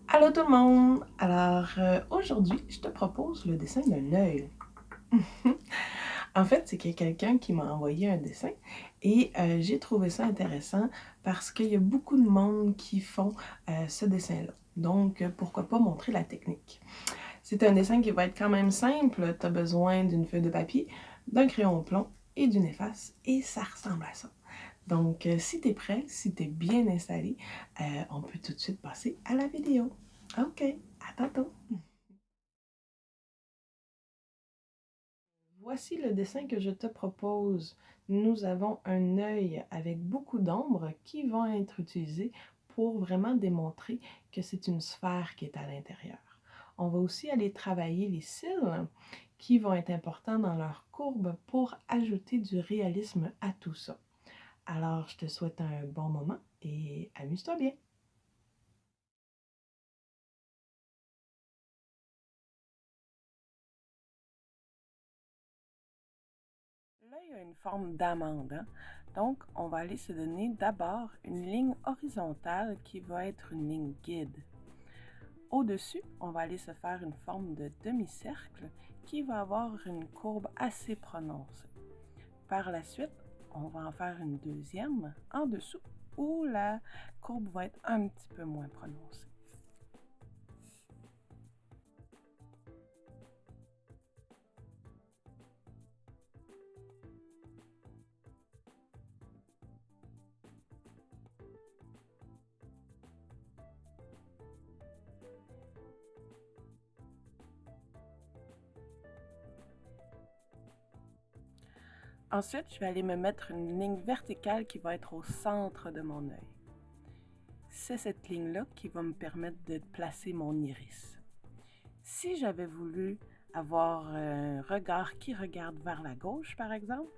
Allô tout le monde! Alors aujourd'hui, je te propose le dessin d'un œil. En fait, c'est qu'il y a quelqu'un qui m'a envoyé un dessin et j'ai trouvé ça intéressant parce qu'il y a beaucoup de monde qui font ce dessin-là. Donc, pourquoi pas montrer la technique. C'est un dessin qui va être quand même simple. Tu as besoin d'une feuille de papier, d'un crayon plomb et d'une efface et ça ressemble à ça. Donc, si tu es prêt, si tu es bien installé, on peut tout de suite passer à la vidéo. OK, à tantôt! Voici le dessin que je te propose. Nous avons un œil avec beaucoup d'ombres qui vont être utilisées pour vraiment démontrer que c'est une sphère qui est à l'intérieur. On va aussi aller travailler les cils qui vont être importants dans leur courbe pour ajouter du réalisme à tout ça. Alors, je te souhaite un bon moment et amuse-toi bien! L'œil a une forme d'amande, hein? Donc on va aller se donner d'abord une ligne horizontale qui va être une ligne guide. Au-dessus, on va aller se faire une forme de demi-cercle qui va avoir une courbe assez prononcée. Par la suite, on va en faire une deuxième en dessous où la courbe va être un petit peu moins prononcée. Ensuite, je vais aller me mettre une ligne verticale qui va être au centre de mon œil. C'est cette ligne-là qui va me permettre de placer mon iris. Si j'avais voulu avoir un regard qui regarde vers la gauche, par exemple,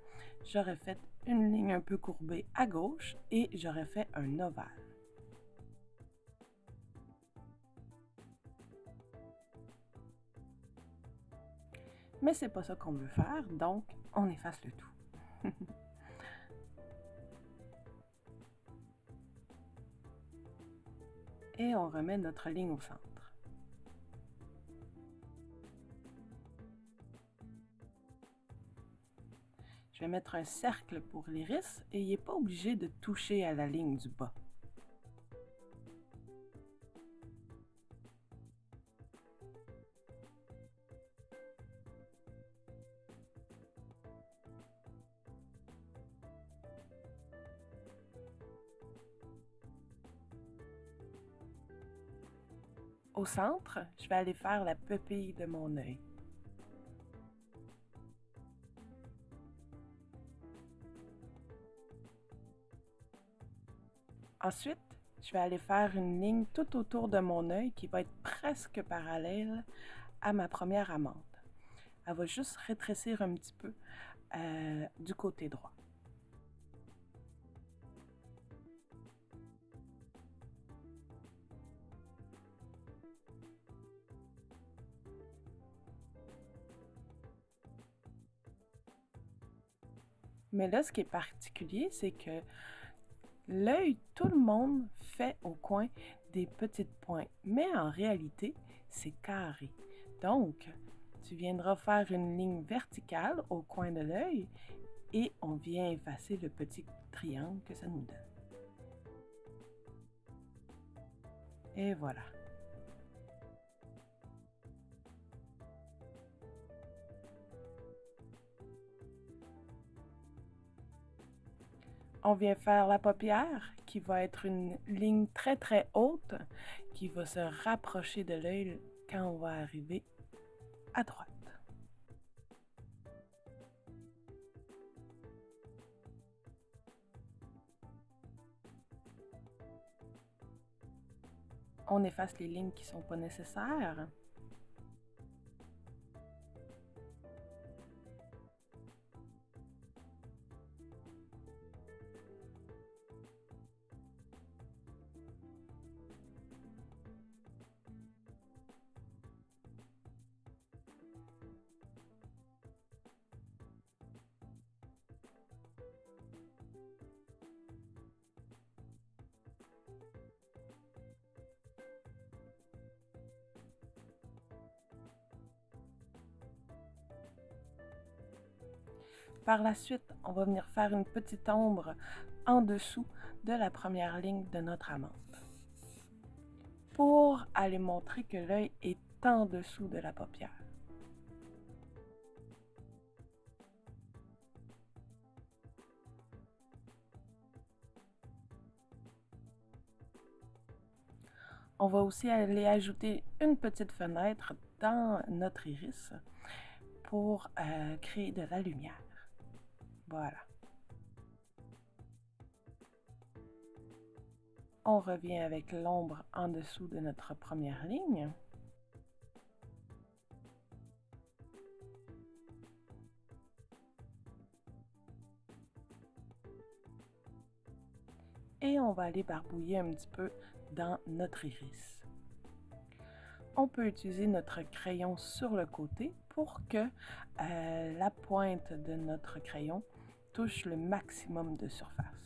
j'aurais fait une ligne un peu courbée à gauche et j'aurais fait un ovale. Mais c'est pas ça qu'on veut faire, donc on efface le tout. Et on remet notre ligne au centre. Je vais mettre un cercle pour l'iris et il n'est pas obligé de toucher à la ligne du bas. Au centre, je vais aller faire la pupille de mon œil. Ensuite, je vais aller faire une ligne tout autour de mon œil qui va être presque parallèle à ma première amande. Elle va juste rétrécir un petit peu du côté droit. Mais là, ce qui est particulier, c'est que l'œil, tout le monde fait au coin des petites pointes, mais en réalité, c'est carré. Donc, tu viendras faire une ligne verticale au coin de l'œil et on vient effacer le petit triangle que ça nous donne. Et voilà. On vient faire la paupière qui va être une ligne très très haute qui va se rapprocher de l'œil quand on va arriver à droite. On efface les lignes qui ne sont pas nécessaires. Par la suite, on va venir faire une petite ombre en dessous de la première ligne de notre amande pour aller montrer que l'œil est en dessous de la paupière. On va aussi aller ajouter une petite fenêtre dans notre iris pour créer de la lumière. Voilà. On revient avec l'ombre en dessous de notre première ligne. Et on va aller barbouiller un petit peu dans notre iris. On peut utiliser notre crayon sur le côté pour que la pointe de notre crayon touche le maximum de surface.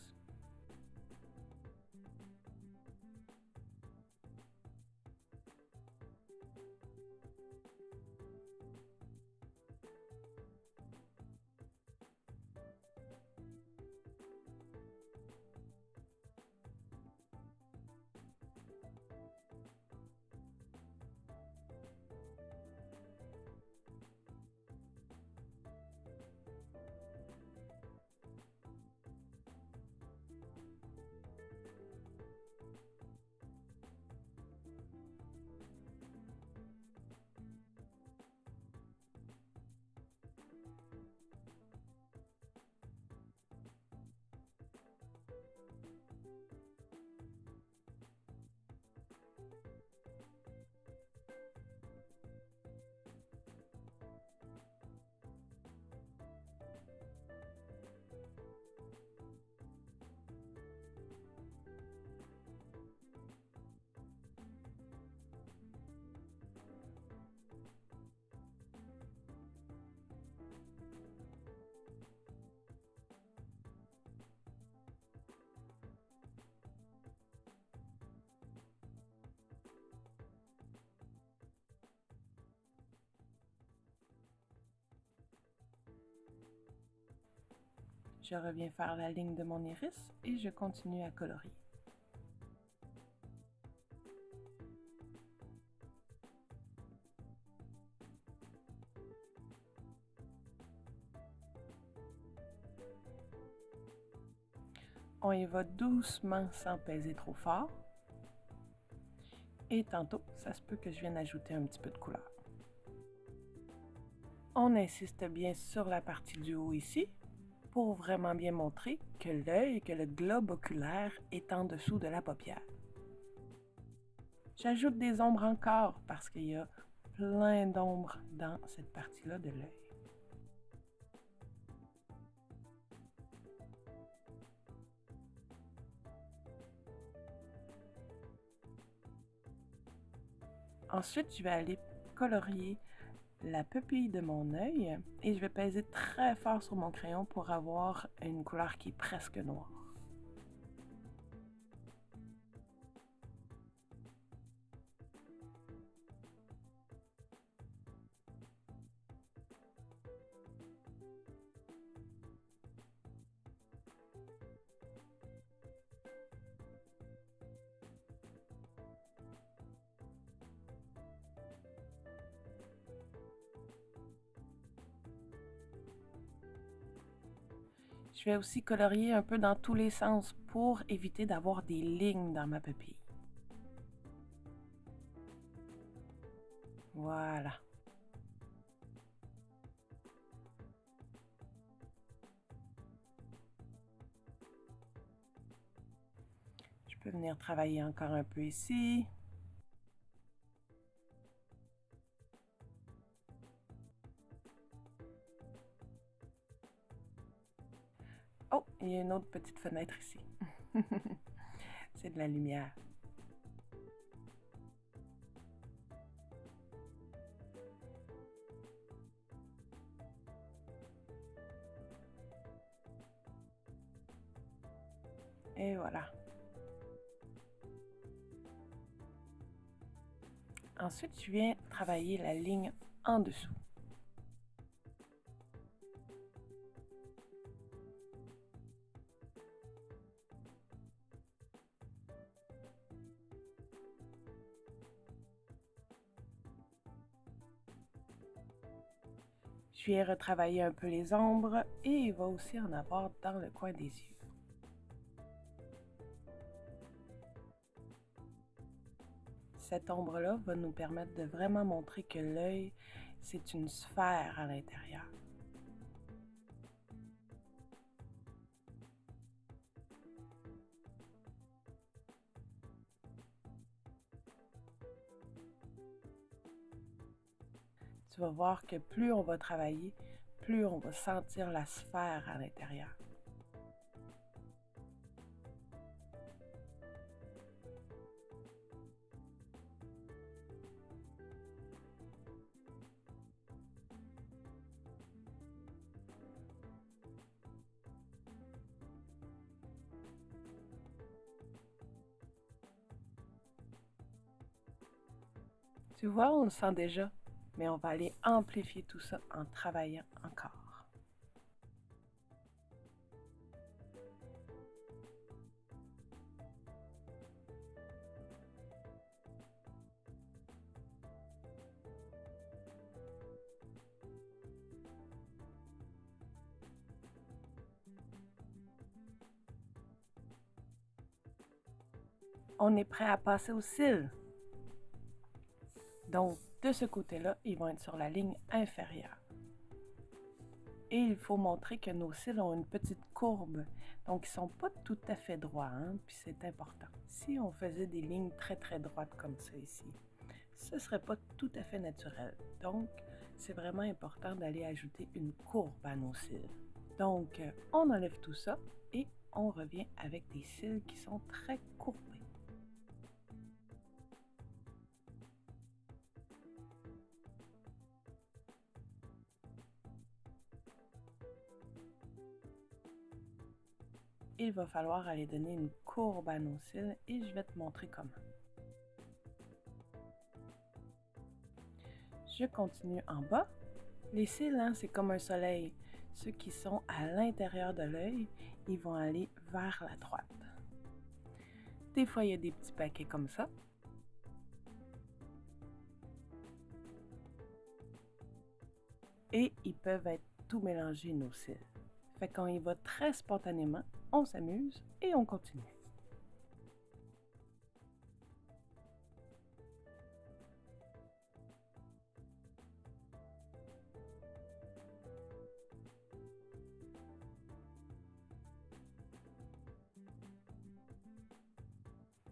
Je reviens faire la ligne de mon iris et je continue à colorier. On y va doucement sans peser trop fort. Et tantôt, ça se peut que je vienne ajouter un petit peu de couleur. On insiste bien sur la partie du haut ici pour vraiment bien montrer que l'œil, que le globe oculaire est en dessous de la paupière. J'ajoute des ombres encore parce qu'il y a plein d'ombres dans cette partie-là de l'œil. Ensuite, je vais aller colorier la pupille de mon œil et je vais peser très fort sur mon crayon pour avoir une couleur qui est presque noire. Je vais aussi colorier un peu dans tous les sens pour éviter d'avoir des lignes dans ma pupille. Voilà. Je peux venir travailler encore un peu ici. Il y a une autre petite fenêtre ici. C'est de la lumière. Et voilà. Ensuite, je viens travailler la ligne en dessous. Je viens retravailler un peu les ombres et il va aussi en avoir dans le coin des yeux. Cette ombre-là va nous permettre de vraiment montrer que l'œil, c'est une sphère à l'intérieur. Tu vas voir que plus on va travailler, plus on va sentir la sphère à l'intérieur. Tu vois, on le sent déjà, mais on va aller amplifier tout ça en travaillant encore. On est prêt à passer aux cils. Donc, de ce côté-là, ils vont être sur la ligne inférieure. Et il faut montrer que nos cils ont une petite courbe. Donc, ils ne sont pas tout à fait droits, hein? Puis c'est important. Si on faisait des lignes très très droites comme ça ici, ce ne serait pas tout à fait naturel. Donc, c'est vraiment important d'aller ajouter une courbe à nos cils. Donc, on enlève tout ça et on revient avec des cils qui sont très courbés. Il va falloir aller donner une courbe à nos cils et je vais te montrer comment. Je continue en bas. Les cils, hein, c'est comme un soleil. Ceux qui sont à l'intérieur de l'œil, ils vont aller vers la droite. Des fois, il y a des petits paquets comme ça. Et ils peuvent être tout mélangés, nos cils. Fait qu'on y va très spontanément, on s'amuse et on continue.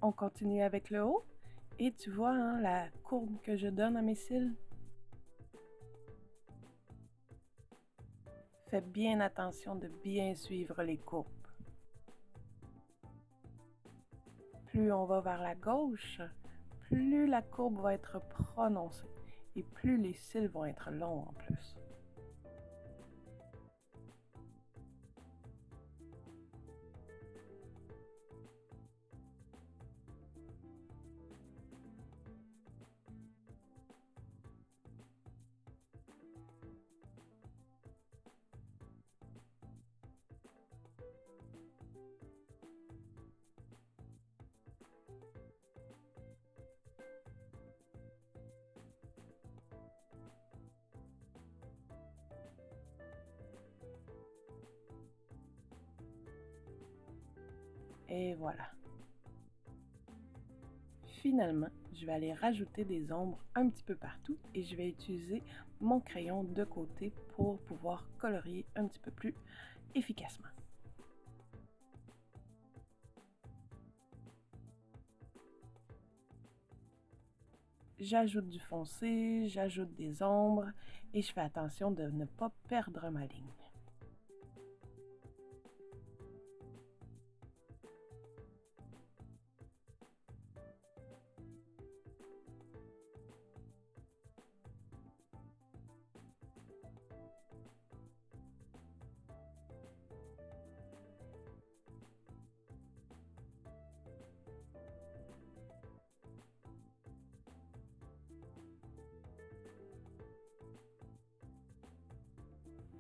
On continue avec le haut et tu vois hein, la courbe que je donne à mes cils. Fais bien attention de bien suivre les courbes. Plus on va vers la gauche, plus la courbe va être prononcée et plus les cils vont être longs en plus. Et voilà. Finalement, je vais aller rajouter des ombres un petit peu partout et je vais utiliser mon crayon de côté pour pouvoir colorier un petit peu plus efficacement. J'ajoute du foncé, j'ajoute des ombres et je fais attention de ne pas perdre ma ligne.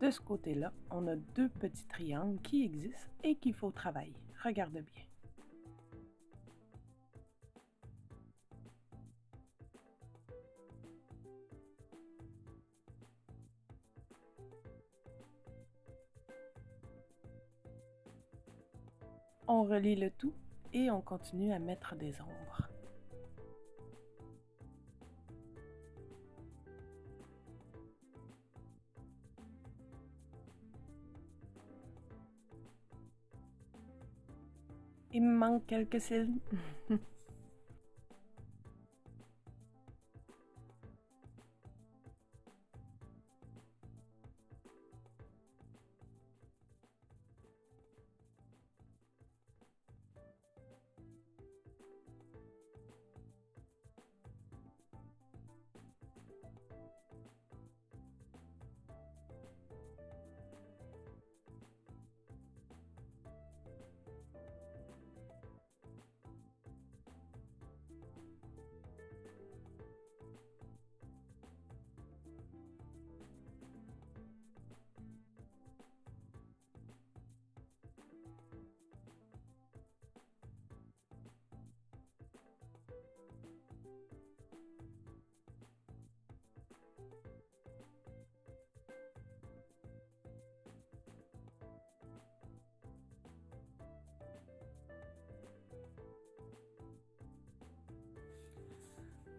De ce côté-là, on a deux petits triangles qui existent et qu'il faut travailler. Regarde bien. On relie le tout et on continue à mettre des ombres. Il me manque quelques cils.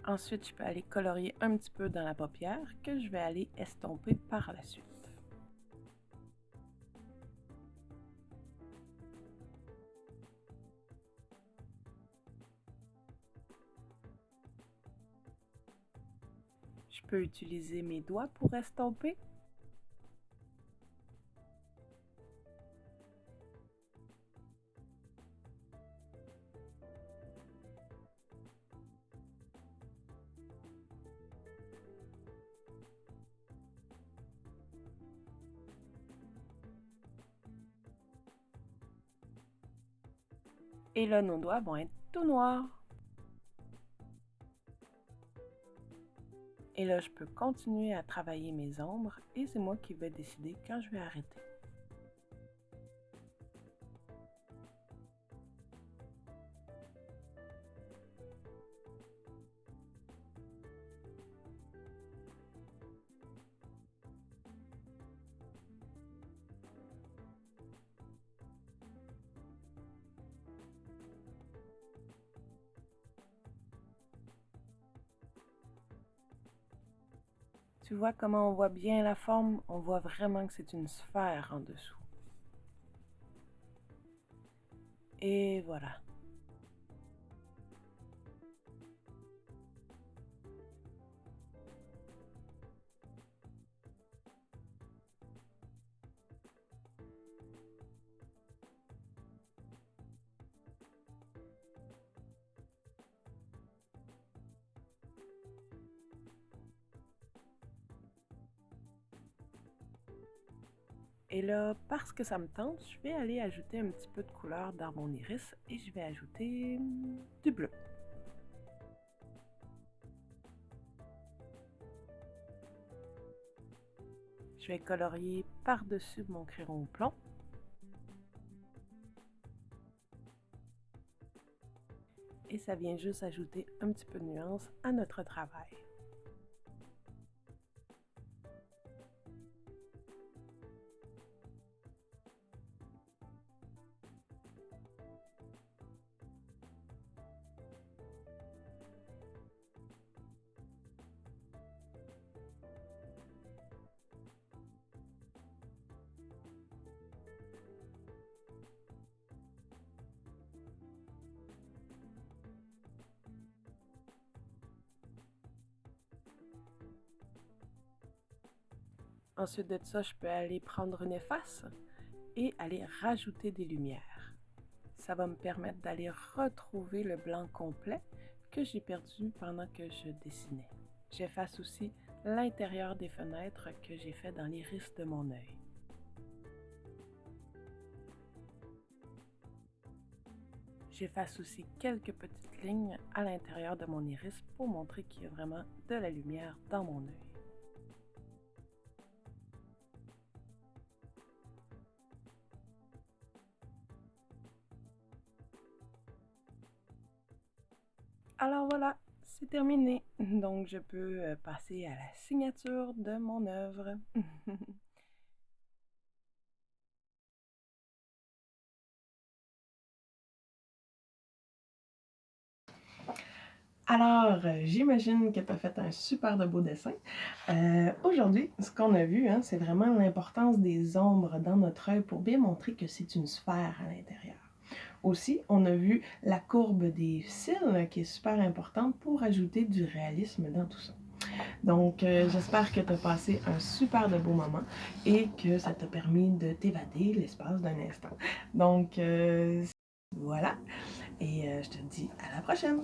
Ensuite, je peux aller colorier un petit peu dans la paupière que je vais aller estomper par la suite. Je peux utiliser mes doigts pour estomper. Et là, nos doigts vont être tout noirs. Et là, je peux continuer à travailler mes ombres et c'est moi qui vais décider quand je vais arrêter. Tu vois comment on voit bien la forme? On voit vraiment que c'est une sphère en dessous. Et voilà. Et là, parce que ça me tente, je vais aller ajouter un petit peu de couleur dans mon iris et je vais ajouter du bleu. Je vais colorier par-dessus mon crayon au plomb. Et ça vient juste ajouter un petit peu de nuance à notre travail. Ensuite de ça, je peux aller prendre une efface et aller rajouter des lumières. Ça va me permettre d'aller retrouver le blanc complet que j'ai perdu pendant que je dessinais. J'efface aussi l'intérieur des fenêtres que j'ai fait dans l'iris de mon œil. J'efface aussi quelques petites lignes à l'intérieur de mon iris pour montrer qu'il y a vraiment de la lumière dans mon œil. Alors voilà, c'est terminé. Donc je peux passer à la signature de mon œuvre. Alors, j'imagine que tu as fait un super de beau dessin. Aujourd'hui, ce qu'on a vu, hein, c'est vraiment l'importance des ombres dans notre œil pour bien montrer que c'est une sphère à l'intérieur. Aussi, on a vu la courbe des cils qui est super importante pour ajouter du réalisme dans tout ça. Donc, j'espère que tu as passé un super de beau moment et que ça t'a permis de t'évader l'espace d'un instant. Donc, voilà, et je te dis à la prochaine!